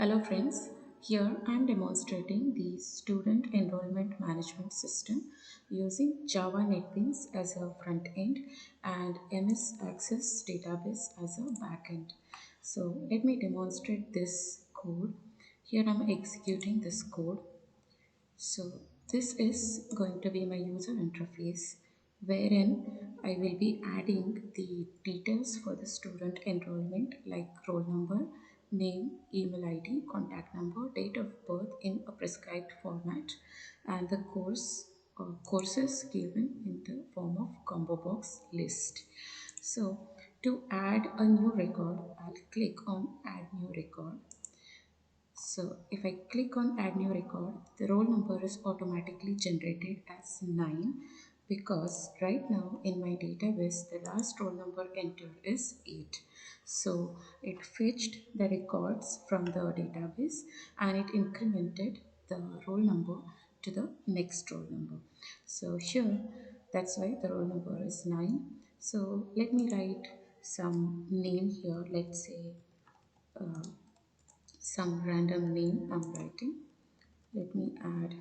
Hello friends, here I am demonstrating the student enrollment management system using Java NetBeans as a front end and MS Access database as a backend. So let me demonstrate this code. Here I am executing this code. So this is going to be my user interface wherein I will be adding the details for the student enrollment like roll number, name, email ID, contact number, date of birth in a prescribed format and the courses given in the form of combo box list. So to add a new record, I'll click on add new record. So if I click on add new record, the roll number is automatically generated as 9 because right now in my database the last roll number entered is 8. So it fetched the records from the database and it incremented the roll number to the next roll number. So here that's why the roll number is 9. So let me write some name here. Let's say some random name I'm writing. Let me add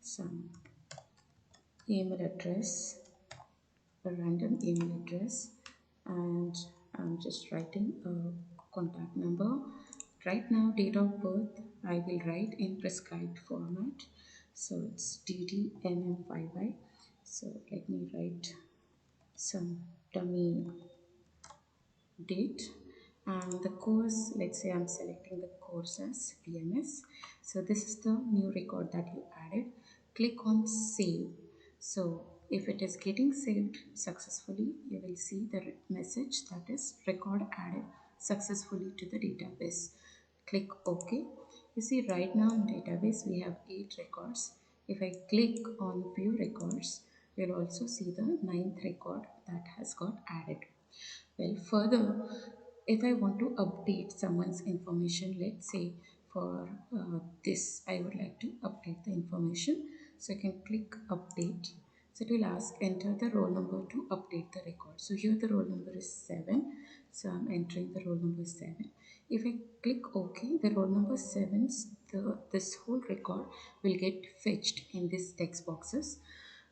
some email address, a random email address, and I'm just writing a contact number. Right now, date of birth I will write in prescribed format. So it's DDNM55. So let me write some dummy date and the course, let's say I'm selecting the course as PMS. So this is the new record that you added. Click on save. So if it is getting saved successfully, you will see the message that is record added successfully to the database. Click OK. You see right now in database we have 8 records. If I click on view records, you'll also see the ninth record that has got added. Well, further, if I want to update someone's information, let's say for this, I would like to update the information. So I can click update. So it will ask enter the roll number to update the record. So here the roll number is 7. So I'm entering the roll number 7. If I click OK, the roll number 7's, this whole record will get fetched in these text boxes.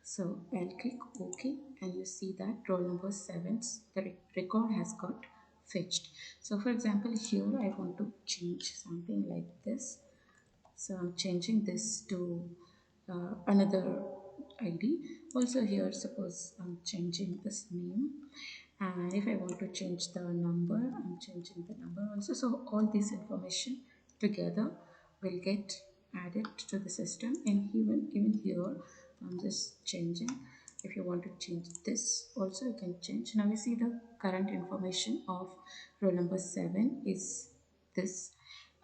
So I'll click OK and you see that roll number 7's the record has got fetched. So for example here I want to change something like this. So I'm changing this to another ID. Also here suppose I'm changing this name and if I want to change the number, I'm changing the number also. So all this information together will get added to the system and even here I'm just changing. If you want to change this also you can change. Now you see the current information of roll number 7 is this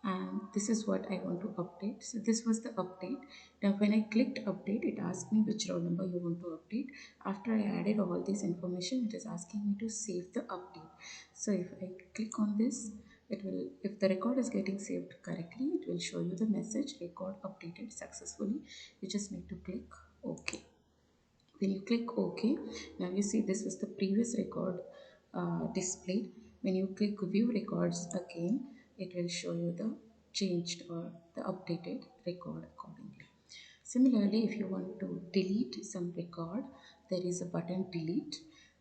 and this is what I want to update. So this was the update. Now when I clicked update, it asked me which roll number you want to update. After I added all this information, it is asking me to save the update. So if I click on this, it will, if the record is getting saved correctly, it will show you the message record updated successfully. You just need to click OK. When you click OK, now you see this was the previous record displayed. When you click view records again, it will show you the changed or the updated record accordingly. Similarly, if you want to delete some record, there is a button delete.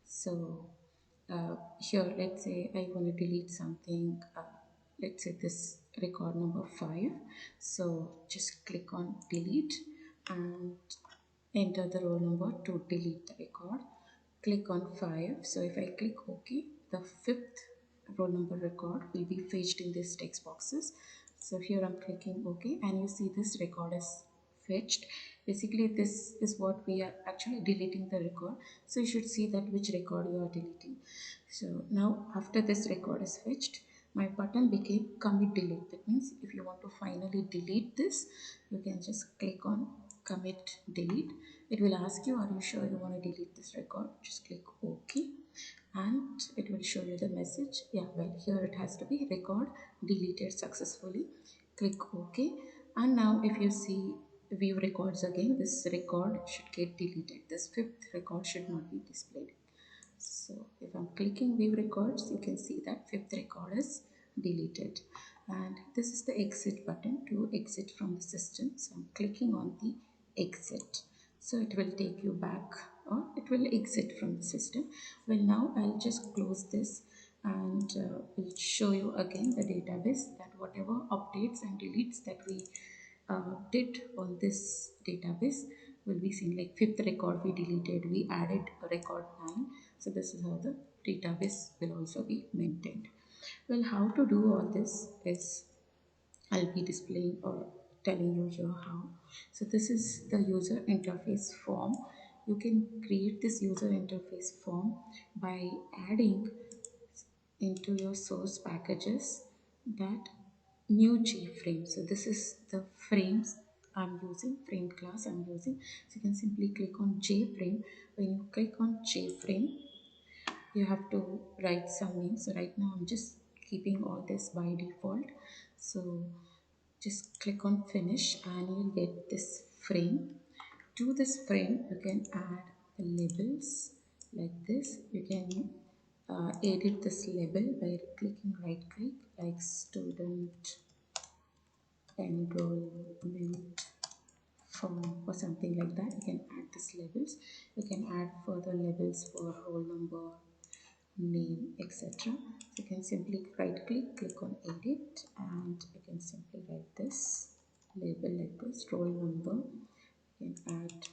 So here let's say I want to delete something, let's say this record number 5. So just click on delete and enter the roll number to delete the record. Click on 5. So if I click OK, the 5th roll number record will be fetched in these text boxes. So here I'm clicking OK and you see this record is fetched. Basically this is what we are actually deleting the record. So you should see that which record you are deleting. So now after this record is fetched, my button became commit delete. That means if you want to finally delete this, you can just click on commit delete. It will ask you, are you sure you want to delete this record? Just click OK and it will show you the message. Yeah, well here it has to be record deleted successfully. Click OK and now if you see view records again, this record should get deleted. This 5th record should not be displayed. So if I'm clicking view records, you can see that 5th record is deleted. and this is the exit button to exit from the system. So I'm clicking on the exit, so it will take you back, or it will exit from the system. Well, now I'll just close this, and will show you again the database, that whatever updates and deletes that we did on this database will be seen. Like fifth record we deleted, we added a record 9. So this is how the database will also be maintained. Well, how to do all this is I'll be displaying or telling you here how. So this is the user interface form. You can create this user interface form by adding into your source packages that new JFrame. So this is the frames I'm using, frame class I'm using. So you can simply click on JFrame. When you click on JFrame, you have to write some names. So right now I'm just keeping all this by default. So just click on finish and you'll get this frame. To this frame you can add the labels like this. You can edit this label by clicking right click, like student enrollment form or something like that. You can add these labels. You can add further labels for roll number, name, etc. So you can simply right click, click on edit, and you can simply write this label like this, roll number. You can add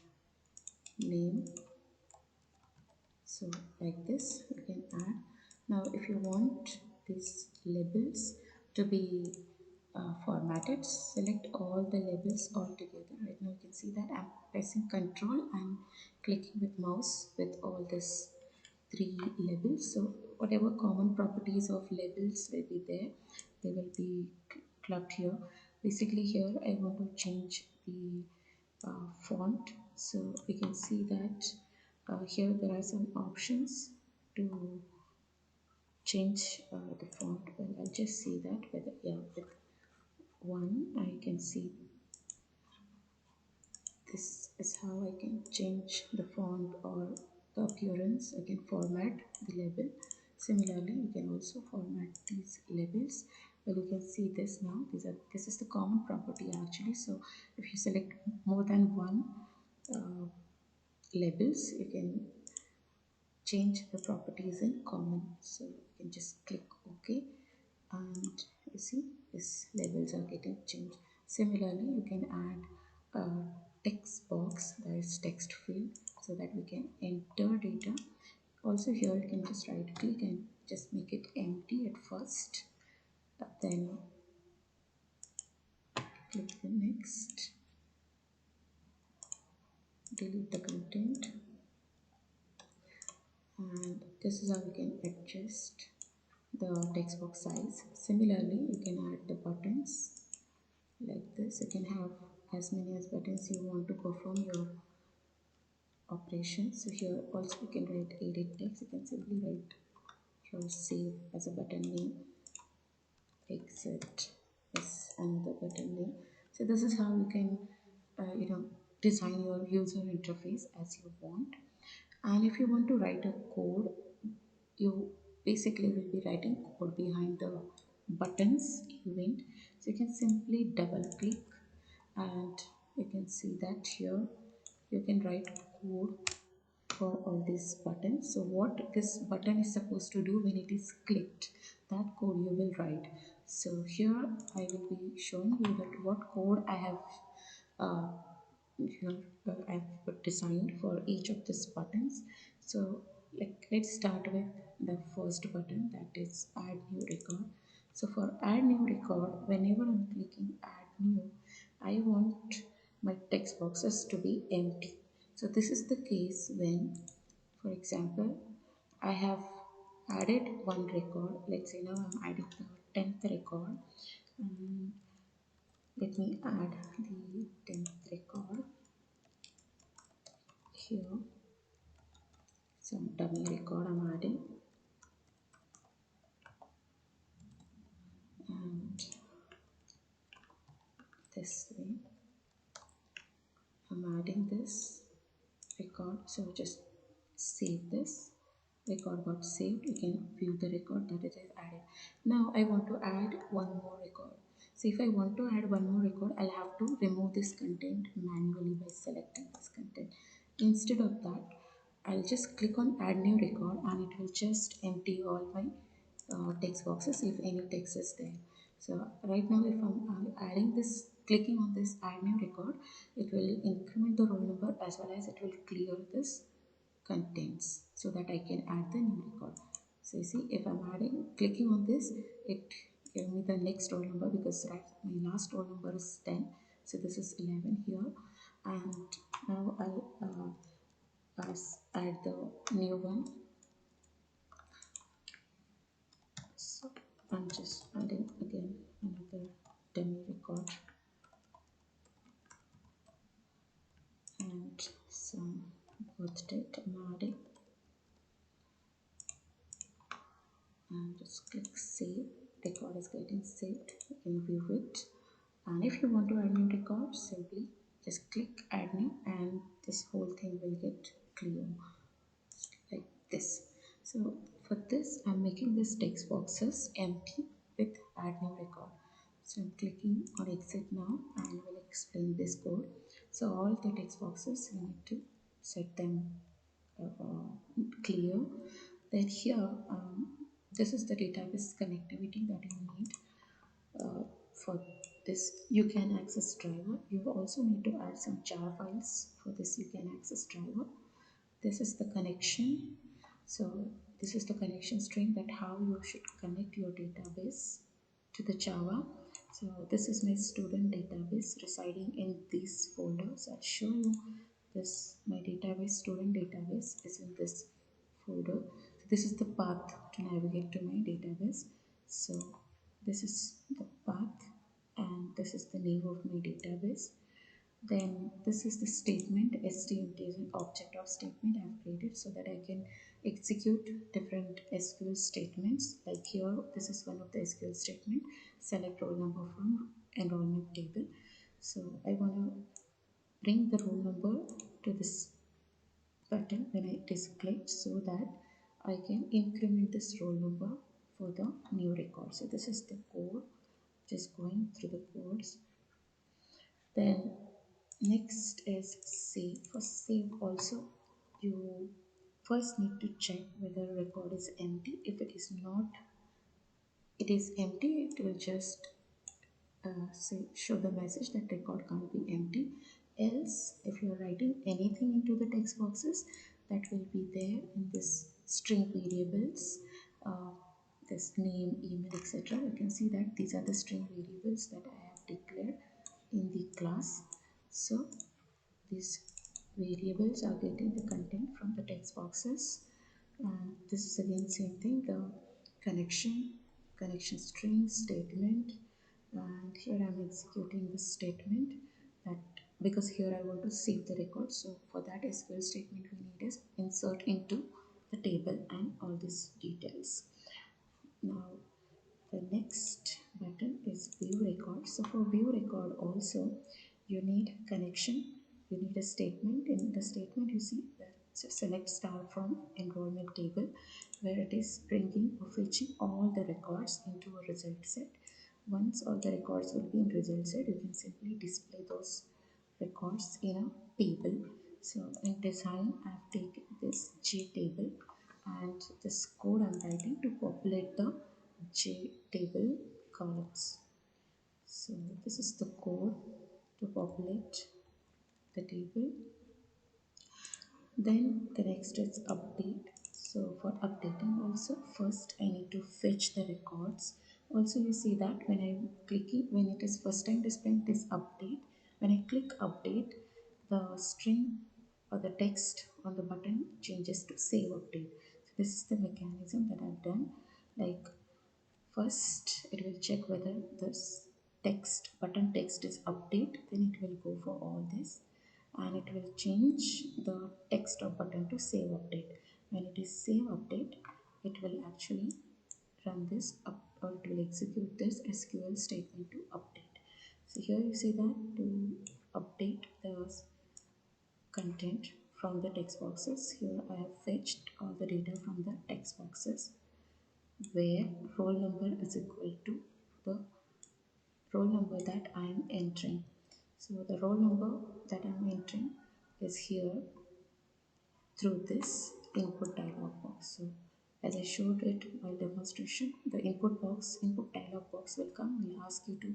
name, so like this you can add. Now if you want these labels to be formatted, select all the labels all together. Right now you can see that I'm pressing control and clicking with mouse with all this three labels. So whatever common properties of labels will be there, they will be clubbed here. Basically here I want to change the font. So we can see that here there are some options to change the font. Well, I'll just see that whether, yeah, with one I can see this is how I can change the font or the appearance. I can format the label. Similarly, you can also format these labels. Well, you can see this now. This is the common property actually. So if you select more than one uh, labels, you can change the properties in common. So you can just click OK, and you see these labels are getting changed. Similarly, you can add a text box, that is text field, so that we can enter data. Also here you can just right click and just make it empty at first, then click the next, delete the content, and this is how we can adjust the text box size. Similarly, you can add the buttons like this. You can have as many as buttons you want to perform your operation. So here also you can write edit text. You can simply write your save as a button name, exit as another button name. So this is how you can design your user interface as you want. And if you want to write a code, you basically will be writing code behind the buttons event. So you can simply double click and you can see that here you can write code for all these buttons. So what this button is supposed to do when it is clicked, that code you will write. So here I will be showing you that what code I have uh, I've designed for each of these buttons. So like let's start with the first button, that is add new record. So for add new record, whenever I'm clicking add new, I want my text boxes to be empty. So this is the case when, for example, I have added one record. Let's say now I'm adding the 10th record. Let me add the 10th record here. Some dummy record I'm adding, and this way I'm adding this record. So just save this. Record got saved. You can view the record that it is added. Now I want to add one more record. So if I want to add one more record, I'll have to remove this content manually by selecting this content. Instead of that, I'll just click on add new record and it will just empty all my text boxes if any text is there. So right now if I'm adding this, clicking on this add new record, it will increment the roll number as well as it will clear this contents so that I can add the new record. So you see, if I'm adding, clicking on this, it give me the next roll number because right, my last roll number is 10. So this is 11 here, and now I'll add the new one. So I'm just adding again another dummy record and some birth date I'm adding, and just click save. Record is getting saved. You can view it. And if you want to add new record, simply just click add new and this whole thing will get clear like this. So for this, I'm making this text boxes empty with add new record. So I'm clicking on exit now and will explain this code. So all the text boxes you need to set them clear. Then here, this is the database connectivity that you need for this. You can access driver. You also need to add some jar files for this. You can access driver. This is the connection. So this is the connection string that how you should connect your database to the Java. So this is my student database residing in these folders. I'll show you this. My database, student database, is in this folder. So this is the path to navigate to my database. So this is the path and this is the name of my database. Then this is the statement. STMT is an object of statement I have created so that I can execute different SQL statements. Like here, this is one of the SQL statement. Select roll number from enrollment table. So I want to bring the roll number to this button when it is clicked so that I can increment this roll number for the new record. So this is the code. Just going through the codes. Then next is save. For save also, you first need to check whether record is empty. If it is not, it is empty, it will just say show the message that record can't be empty. Else, if you are writing anything into the text boxes, that will be there in this string variables. This name, email, etc. You can see that these are the string variables that I have declared in the class. So these variables are getting the content from the text boxes, and this is again same thing, the connection string statement, and here I'm executing the statement that because here I want to save the record. So for that SQL statement we need is insert into the table and all these details. Now the next button is view record. So for view record also you need connection, you need a statement. In the statement you see that select star from enrollment table where it is bringing or fetching all the records into a result set. Once all the records will be in result set, you can simply display those records in a table. So in design I have taken this J table and this code I'm writing to populate the J table columns. So this is the code to populate the table. Then the next is update. So for updating also, first I need to fetch the records. Also you see that when I'm clicking, when it is first time displaying, it is update. When I click update, the string or the text on the button changes to save update. So this is the mechanism that I've done. Like first it will check whether this button text is update, then it will go for all this and it will change the text of button to save update. When it is save update, it will actually run this up or it will execute this SQL statement to update. So here you see that to update the content from the text boxes, here I have fetched all the data from the text boxes where roll number is equal to the roll number that I am entering. So the roll number that I am entering is here through this input dialog box. So as I showed it while demonstration, the input dialog box will come, will ask you to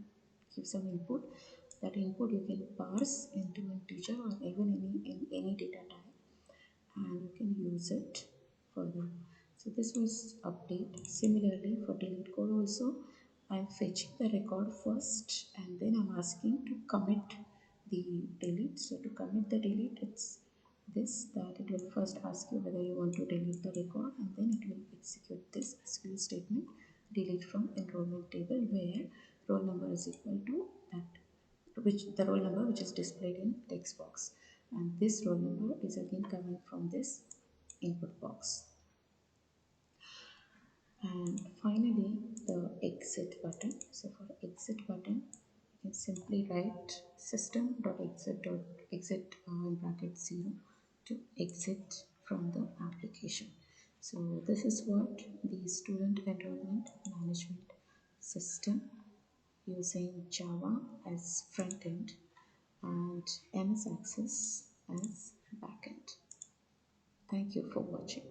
give some input. That input you can parse into integer or even any data type, and you can use it further. So this was update. Similarly for delete code also, I'm fetching the record first and then I'm asking to commit the delete. So to commit the delete, it's this, that it will first ask you whether you want to delete the record, and then it will execute this SQL statement, delete from enrollment table, where roll number is equal to that, which the roll number which is displayed in text box, and this roll number is again coming from this input box. And finally the exit button. So for exit button, you can simply write system.exit in bracket 0 to exit from the application. So this is what the student enrollment management system using Java as front end and MS Access as backend. Thank you for watching.